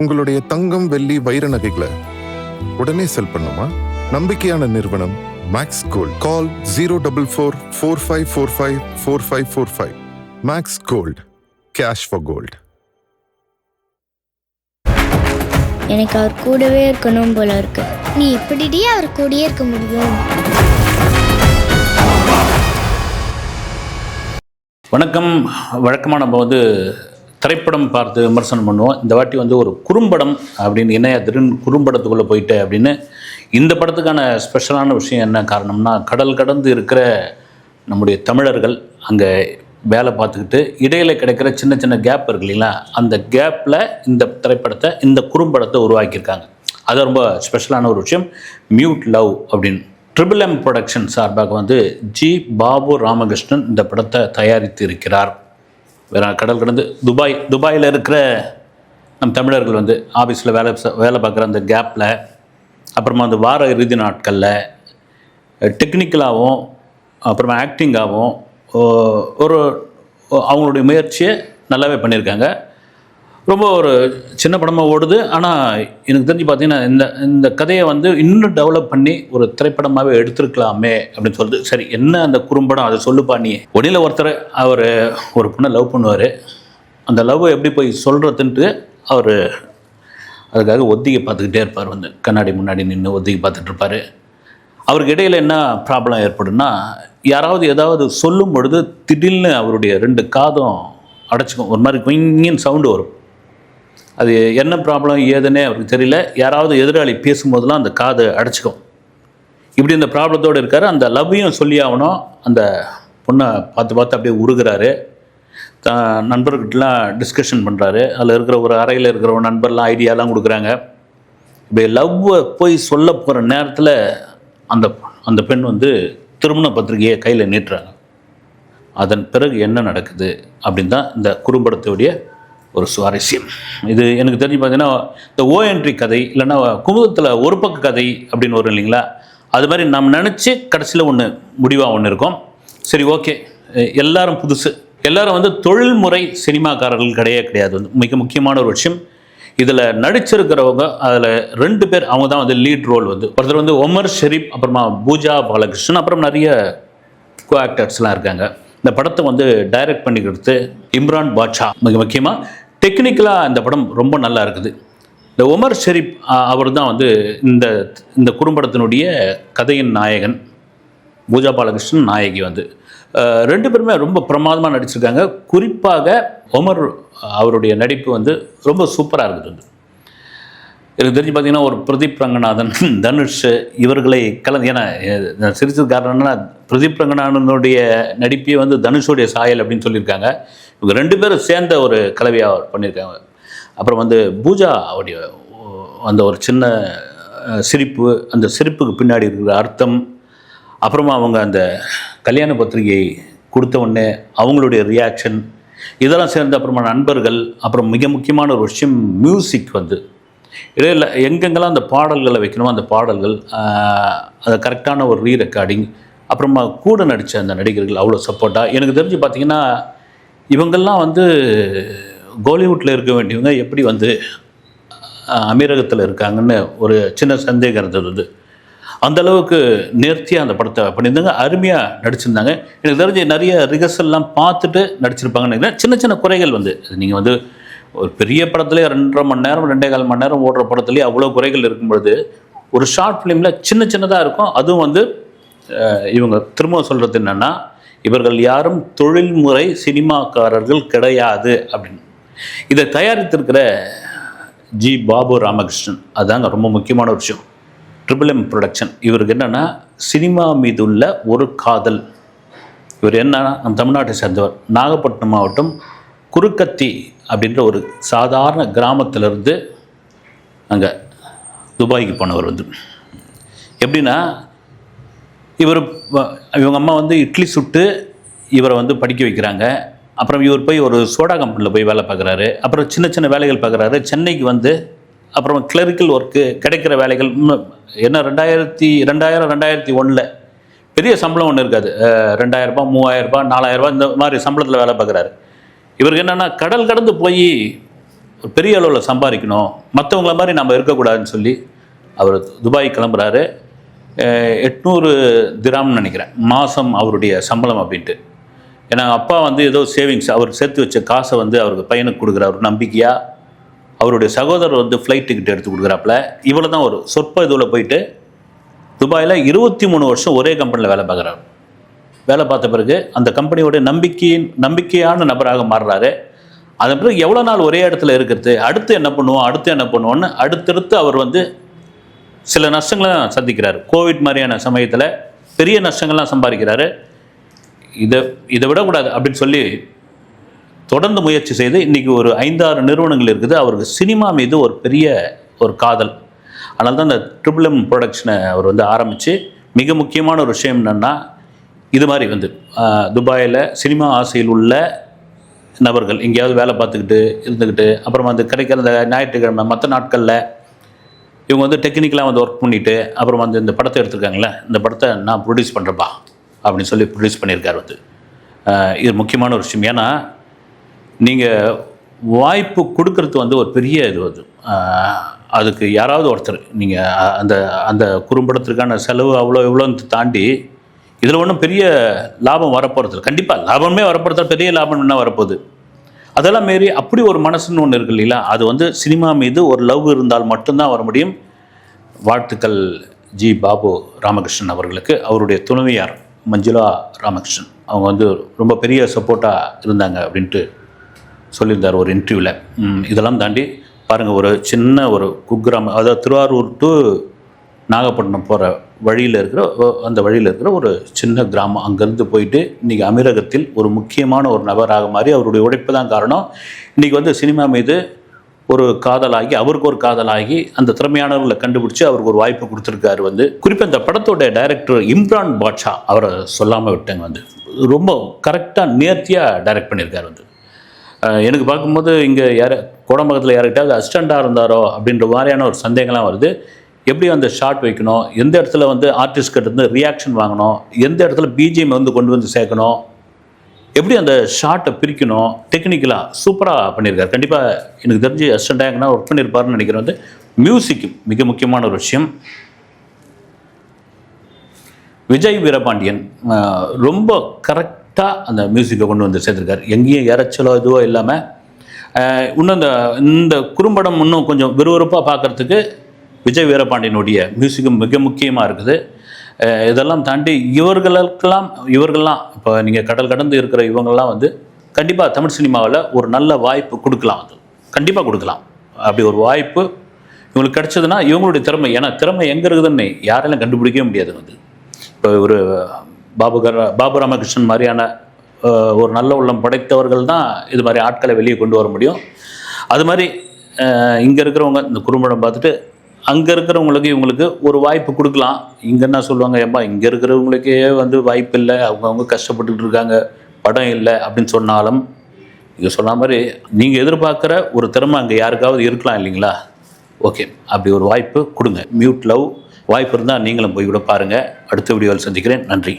உங்களுடைய தங்கம், வெள்ளி, வைர நகைகளை உடனே செல் பண்ணுமா? நம்பிக்கையான நிறுவனம் Max Gold. Call 04445454545. Max Gold, cash for gold. எனக்கு அவர் கூடவே இருக்கணும் போல இருக்கு. நீ எப்படிடி அவர் கூடயே இருக்க முடியும்? வணக்கம். வழக்கமாக நம்ம திரைப்படம் பார்த்து விமர்சனம் பண்ணுவோம். இந்த வாட்டி ஒரு குறும்படம் அப்படின்னு இணைய திடீர்னு குறும்படத்துக்குள்ளே போயிட்டு அப்படின்னு. இந்த படத்துக்கான ஸ்பெஷலான விஷயம் என்ன காரணம்னா, கடல் கடந்து இருக்கிற நம்முடைய தமிழர்கள் அங்கே வேலை பார்த்துக்கிட்டு இடையில் கிடைக்கிற சின்ன சின்ன கேப் இருக்கு இல்லைங்களா, அந்த கேப்பில் இந்த திரைப்படத்தை, இந்த குறும்படத்தை உருவாக்கியிருக்காங்க. அது ரொம்ப ஸ்பெஷலான ஒரு விஷயம். மியூட் லவ் அப்படின்னு ட்ரிபிள் எம் ப்ரொடக்ஷன் சார்பாக ஜி பாபு ராமகிருஷ்ணன் இந்த படத்தை தயாரித்து இருக்கிறார். வேறு கடல் கடந்து துபாயில் இருக்கிற நம் தமிழர்கள் ஆஃபீஸில் வேலை பார்க்குற அந்த கேப்பில், அப்புறமா வார இறுதி நாட்களில் டெக்னிக்கலாகவும் அப்புறமா ஆக்டிங்காகவும் ஒரு அவங்களுடைய முயற்சியை நல்லாவே பண்ணியிருக்காங்க. ரொம்ப ஒரு சின்ன படமாக ஓடுது. ஆனால் எனக்கு தெரிஞ்சு பார்த்தீங்கன்னா இந்த கதையை இன்னும் டெவலப் பண்ணி ஒரு திரைப்படமாகவே எடுத்துருக்கலாமே அப்படின்னு சொல்லுது. சரி, என்ன அந்த குறும்படம், அதை சொல்லுப்பா நீ. ஒன்றில் ஒருத்தர் அவர் ஒரு பொண்ணை லவ் பண்ணுவார். அந்த லவ் எப்படி போய் சொல்கிறதுன்ட்டு அவர் அதுக்காக ஒத்திகை பார்த்துக்கிட்டே இருப்பார். கண்ணாடி முன்னாடி நின்று ஒத்திகை பார்த்துட்டு இருப்பார். அவருக்கு இடையில் என்ன ப்ராப்ளம் ஏற்படுன்னா, யாராவது ஏதாவது சொல்லும் பொழுது திடீர்னு அவருடைய 2 காதும் அடைச்சிக்கும். ஒரு மாதிரி குயின்னு சவுண்டு வரும். அது என்ன ப்ராப்ளம் ஏதுன்னே அவருக்கு தெரியல. யாராவது எதிராளி பேசும்போதெல்லாம் அந்த காது அடைச்சிக்கும். இப்படி இந்த ப்ராப்ளத்தோடு இருக்கார். அந்த லவ்வையும் சொல்லி ஆகணும். அந்த பொண்ணை பார்த்து அப்படியே உருகிறாரு. நண்பர்கிட்டலாம் டிஸ்கஷன் பண்ணுறாரு. அதில் இருக்கிற ஒரு அறையில் இருக்கிற ஒரு நண்பர்லாம் ஐடியாலாம் கொடுக்குறாங்க. இப்போ லவ்வை போய் சொல்ல போகிற நேரத்தில் அந்த பெண் திருமண பத்திரிகையை கையில் நீட்டுறாங்க. அதன் பிறகு என்ன நடக்குது அப்படின்னு தான் இந்த குறும்படத்துடைய ஒரு சுவாரஸ்யம். இது எனக்கு தெரிஞ்சு பார்த்தீங்கன்னா, இந்த ஓஎன்ட்ரி கதை இல்லைன்னா குமுதத்தில் ஒரு பக்க கதை அப்படின்னு வரும் இல்லைங்களா, அது மாதிரி நம்ம நினச்சி கடைசியில் முடிவாக இருக்கும். சரி, ஓகே, எல்லாரும் புதுசு, எல்லாரும் தொழில்முறை சினிமாக்காரர்கள் கிடையாது. மிக முக்கியமான ஒரு விஷயம். இதில் நடிச்சிருக்கிறவங்க அதில் 2 பேர், அவங்க தான் லீட் ரோல். ஒருத்தர் ஒமர் ஷெரீப், அப்புறமா பூஜா பாலகிருஷ்ணன், அப்புறம் நிறைய கோ ஆக்டர்ஸ்லாம் இருக்காங்க. இந்த படத்தை டைரக்ட் பண்ணிக்கிறது இம்ரான் பாட்ஷா. மிக முக்கியமாக டெக்னிக்கலாக இந்த படம் ரொம்ப நல்லா இருக்குது. இந்த ஒமர் ஷெரீப் அவர் தான் இந்த குறும்படத்தினுடைய கதையின் நாயகன். பூஜா பாலகிருஷ்ணன் நாயகி. 2 பேருமே ரொம்ப பிரமாதமாக நடிச்சிருக்காங்க. குறிப்பாக ஒமர் அவருடைய நடிப்பு ரொம்ப சூப்பராக இருக்குது. எனக்கு தெரிஞ்சு பார்த்தீங்கன்னா, ஒரு பிரதீப் ரங்கநாதன், தனுஷ் இவர்களை கலந்து, ஏன்னா சிரிச்சது காரணம்னா பிரதீப் ரங்கநாதனுடைய நடிப்பையே தனுஷோடைய சாயல் அப்படின்னு சொல்லியிருக்காங்க. இவங்க 2 பேரும் சேர்ந்த ஒரு கலவையாக பண்ணியிருக்காங்க. அப்புறம் பூஜா அவருடைய ஒரு சின்ன சிரிப்பு, அந்த சிரிப்புக்கு பின்னாடி இருக்கிற அர்த்தம், அப்புறமா அவங்க அந்த கல்யாண பத்திரிகை கொடுத்த உடனே அவங்களுடைய ரியாக்ஷன், இதெல்லாம் சேர்ந்து, அப்புறமா நண்பர்கள், அப்புறம் மிக முக்கியமான ஒரு விஷயம் மியூசிக். இடையில் எங்கெங்கெல்லாம் அந்த பாடல்களை வைக்கணுமோ அந்த பாடல்கள், அதை கரெக்டான ஒரு ரீரெக்கார்டிங், அப்புறமா கூட நடித்த அந்த நடிகர்கள் அவ்வளோ சப்போர்ட்டாக. எனக்கு தெரிஞ்சு பார்த்திங்கன்னா, இவங்கெல்லாம் கோலிவுட்டில் இருக்க வேண்டியவங்க எப்படி அமீரகத்தில் இருக்காங்கன்னு ஒரு சின்ன சந்தேகம் இருந்தது. அந்தளவுக்கு நேர்த்தியாக அந்த படத்தை பண்ணியிருந்தாங்க. அருமையாக நடிச்சிருந்தாங்க. எனக்கு தெரிஞ்சு நிறைய ரிஹர்சல்லாம் பார்த்துட்டு நடிச்சிருப்பாங்கன்னு நினைக்கிறேன். சின்ன சின்ன குறைகள் நீங்கள் ஒரு பெரிய படத்துலேயே 2.5 மணி நேரம் 2.25 மணி நேரம் ஓடுற படத்துலேயே அவ்வளோ குறைகள் இருக்கும்பொழுது, ஒரு ஷார்ட் ஃபிலிமில் சின்னதாக இருக்கும். அதுவும் இவங்க திரும்ப சொல்கிறது என்னென்னா, இவர்கள் யாரும் தொழில்முறை சினிமாக்காரர்கள் கிடையாது அப்படின்னு. இதை தயாரித்திருக்கிற ஜி பாபு ராமகிருஷ்ணன், அதுதாங்க ரொம்ப முக்கியமான ஒரு விஷயம். Triple M production. இவருக்கு என்னென்னா, சினிமா மீது உள்ள ஒரு காதல். இவர் என்னன்னா, நம் தமிழ்நாட்டை சேர்ந்தவர். நாகப்பட்டினம் மாவட்டம் குறுக்கத்தி அப்படின்ற ஒரு சாதாரண கிராமத்திலிருந்து அங்கே துபாய்க்கு போனவர். எப்படின்னா, இவங்க அம்மா இட்லி சுட்டு இவரை படிக்க வைக்கிறாங்க. அப்புறம் இவர் போய் ஒரு சோடா கம்பெனியில் போய் வேலை பார்க்குறாரு. அப்புறம் சின்ன சின்ன வேலைகள் பார்க்குறாரு. சென்னைக்கு அப்புறம் கிளரிக்கல் ஒர்க்கு கிடைக்கிற வேலைகள் என்ன 2001 பெரிய சம்பளம் ஒன்று இருக்காது. 2000 ரூபாய், 3000 ரூபாய், 4000 ரூபாய் இந்த மாதிரி சம்பளத்தில் வேலை பார்க்குறாரு. இவருக்கு என்னென்னா, கடல் கடந்து போய் ஒரு பெரிய அளவில் சம்பாதிக்கணும், மற்றவங்கள மாதிரி நம்ம இருக்கக்கூடாதுன்னு சொல்லி அவர் துபாய் கிளம்புறாரு. 800 திராம்னு நினைக்கிறேன் மாதம் அவருடைய சம்பளம் அப்படின்ட்டு. ஏன்னா அப்பா வந்து ஏதோ சேவிங்ஸ் அவர் சேர்த்து வச்ச காசை வந்து அவருக்கு பையனுக்கு கொடுக்குறாரு நம்பிக்கையாக. அவருடைய சகோதரர் வந்து ஃப்ளைட் டிக்கெட் எடுத்து கொடுக்குறாப்புல. இவ்வளோ தான் ஒரு சொற்ப இதுவில் போயிட்டு துபாயில் 23 வருஷம் ஒரே கம்பெனியில் வேலை பார்க்குறாரு. வேலை பார்த்த பிறகு அந்த கம்பெனியோட நம்பிக்கையான நபராக மாறுறாரு. அதன் பிறகு எவ்வளோ நாள் ஒரே இடத்துல இருக்கிறது, அடுத்து என்ன பண்ணுவோன்னு அடுத்தடுத்து அவர் வந்து சில நஷ்டங்களை சந்திக்கிறார். கோவிட் மாதிரியான சமயத்தில் பெரிய நஷ்டங்கள்லாம் சம்பாதிக்கிறாரு. இதை விடக்கூடாது அப்படின்னு சொல்லி தொடர்ந்து முயற்சி செய்து இன்றைக்கி ஒரு 5-6 நிறுவனங்கள் இருக்குது. அவருக்கு சினிமா மீது ஒரு பெரிய ஒரு காதல். அதனால தான் இந்த ட்ரிபிள் ப்ரொடக்ஷனை அவர் வந்து ஆரம்பித்து, மிக முக்கியமான ஒரு விஷயம் என்னென்னா, இது மாதிரி வந்து துபாயில் சினிமா ஆசையில் உள்ள நபர்கள் எங்கேயாவது வேலை பார்த்துக்கிட்டு இருந்துக்கிட்டு அப்புறம் வந்து கிடைக்கிற அந்த ஞாயிற்றுக்கிழமை மற்ற நாட்களில் இவங்க வந்து டெக்னிக்கலாக வந்து ஒர்க் பண்ணிவிட்டு அப்புறம் வந்து இந்த படத்தை எடுத்திருக்காங்களே, இந்த படத்தை நான் ப்ரொடியூஸ் பண்ணுறப்பா அப்படின்னு சொல்லி ப்ரொடியூஸ் பண்ணியிருக்காரு வந்து. இது முக்கியமான ஒரு விஷயம். ஏன்னா நீங்கள் வாய்ப்பு கொடுக்கறது வந்து ஒரு பெரிய இது வந்து அதுக்கு யாராவது ஒருத்தர் நீங்கள் அந்த குறும்படத்திற்கான செலவு அவ்வளோ இவ்வளோன்னு தாண்டி இதில் ஒன்றும் பெரிய லாபம் வரப்போகிறது. கண்டிப்பாக லாபமே வரப்போகிறது, பெரிய லாபம் என்ன வரப்போகுது, அதெல்லாம் மாரி அப்படி ஒரு மனசுன்னு ஒன்று இருக்கு இல்லைங்களா. அது வந்து சினிமா மீது ஒரு லவ் இருந்தால் மட்டும்தான் வர முடியும். வாழ்த்துக்கள் ஜி பாபு ராமகிருஷ்ணன் அவர்களுக்கு. அவருடைய துணைவியார் மஞ்சுளா ராமகிருஷ்ணன் அவங்க வந்து ரொம்ப பெரிய சப்போர்ட்டாக இருந்தாங்க அப்படின்ட்டு சொல்லியிருந்தார் ஒரு இன்டர்வியூவில். இதெல்லாம் தாண்டி பாருங்கள், ஒரு சின்ன ஒரு குக்கிராமம், அதாவது திருவாரூர் டு நாகப்பட்டினம் போகிற வழியில் இருக்கிற ஒரு சின்ன கிராமம். அங்கேருந்து போயிட்டு இன்றைக்கி அமீரகத்தில் ஒரு முக்கியமான ஒரு நபராக மாறி அவருடைய உழைப்பு தான் காரணம். இன்றைக்கி வந்து சினிமா மீது ஒரு காதலாகி, அவருக்கு ஒரு காதலாகி அந்த திறமையானவர்களை கண்டுபிடிச்சி அவருக்கு ஒரு வாய்ப்பு கொடுத்துருக்காரு வந்து. குறிப்பாக இந்த படத்தோட டைரக்டர் இம்ரான் பாட்ஷா, அவரை சொல்லாமல் விட்டேங்க வந்து. ரொம்ப கரெக்டாக நேர்த்தியாக டைரக்ட் பண்ணியிருக்காரு வந்து. எனக்கு பார்க்கும்போது இங்கே கோடம்பக்கத்தில் யார்கிட்டாவது அசிஸ்டண்ட்டாக இருந்தாரோ அப்படின்ற மாதிரியான ஒரு சந்தேகம்லாம் வருது. எப்படி அந்த ஷார்ட் வைக்கணும், எந்த இடத்துல வந்து ஆர்டிஸ்ட்கிட்ட இருந்து ரியாக்ஷன் வாங்கணும், எந்த இடத்துல பிஜிஎம் வந்து கொண்டு வந்து சேர்க்கணும், எப்படி அந்த ஷார்ட்டை பிரிக்கணும், டெக்னிக்கலாக சூப்பராக பண்ணியிருக்காரு. கண்டிப்பாக எனக்கு தெரிஞ்சு அசிஸ்டண்ட்டாக எங்கன்னா ஒர்க் பண்ணியிருப்பாருன்னு நினைக்கிறேன் வந்து. மியூசிக் மிக முக்கியமான ஒரு விஷயம். விஜய் வீரபாண்டியன் ரொம்ப கரெக்டாக அந்த மியூசிக்கை கொண்டு வந்து சேர்த்துருக்காரு. எங்கேயும் இறைச்சலோ இதுவோ இல்லாமல் இன்னும் இந்த குறும்படம் இன்னும் கொஞ்சம் விறுவிறுப்பாக பார்க்குறதுக்கு விஜய் வீரபாண்டியனுடைய மியூசிக்கும் மிக முக்கியமாக இருக்குது. இதெல்லாம் தாண்டி இவர்கள்லாம் இப்போ நீங்கள் கடல் கடந்து இருக்கிற இவங்கெல்லாம் வந்து கண்டிப்பாக தமிழ் சினிமாவில் ஒரு நல்ல வாய்ப்பு கொடுக்கலாம், அது கண்டிப்பாக கொடுக்கலாம். அப்படி ஒரு வாய்ப்பு இவங்களுக்கு கிடச்சதுன்னா இவங்களுடைய திறமை, ஏன்னா திறமை எங்கே இருக்குதுன்னு யாராலும் கண்டுபிடிக்கவே முடியாது வந்து. இப்போ ஒரு பாபு ராமகிருஷ்ணன் மாதிரியான ஒரு நல்ல உள்ளம் படைத்தவர்கள் தான் இது மாதிரி ஆட்களை வெளியே கொண்டு வர முடியும். அது மாதிரி இங்கே இருக்கிறவங்க இந்த குறும்படம் பார்த்துட்டு அங்கே இருக்கிறவங்களுக்கு இவங்களுக்கு ஒரு வாய்ப்பு கொடுக்கலாம். இங்கே என்ன சொல்லுவாங்க, ஏன்பா இங்கே இருக்கிறவங்களுக்கே வந்து வாய்ப்பு இல்லை, அவங்க கஷ்டப்பட்டுக்கிட்டு இருக்காங்க, படம் இல்லை அப்படின்னு சொன்னாலும், இங்கே சொன்ன மாதிரி நீங்கள் எதிர்பார்க்குற ஒரு திறமை அங்கே யாருக்காவது இருக்கலாம் இல்லைங்களா. ஓகே, அப்படி ஒரு வாய்ப்பு கொடுங்க. மியூட் லவ் வாய்ப்பு இருந்தால் நீங்களும் போய் கூட பாருங்கள். அடுத்த வீடியோவில் சந்திக்கிறேன். நன்றி.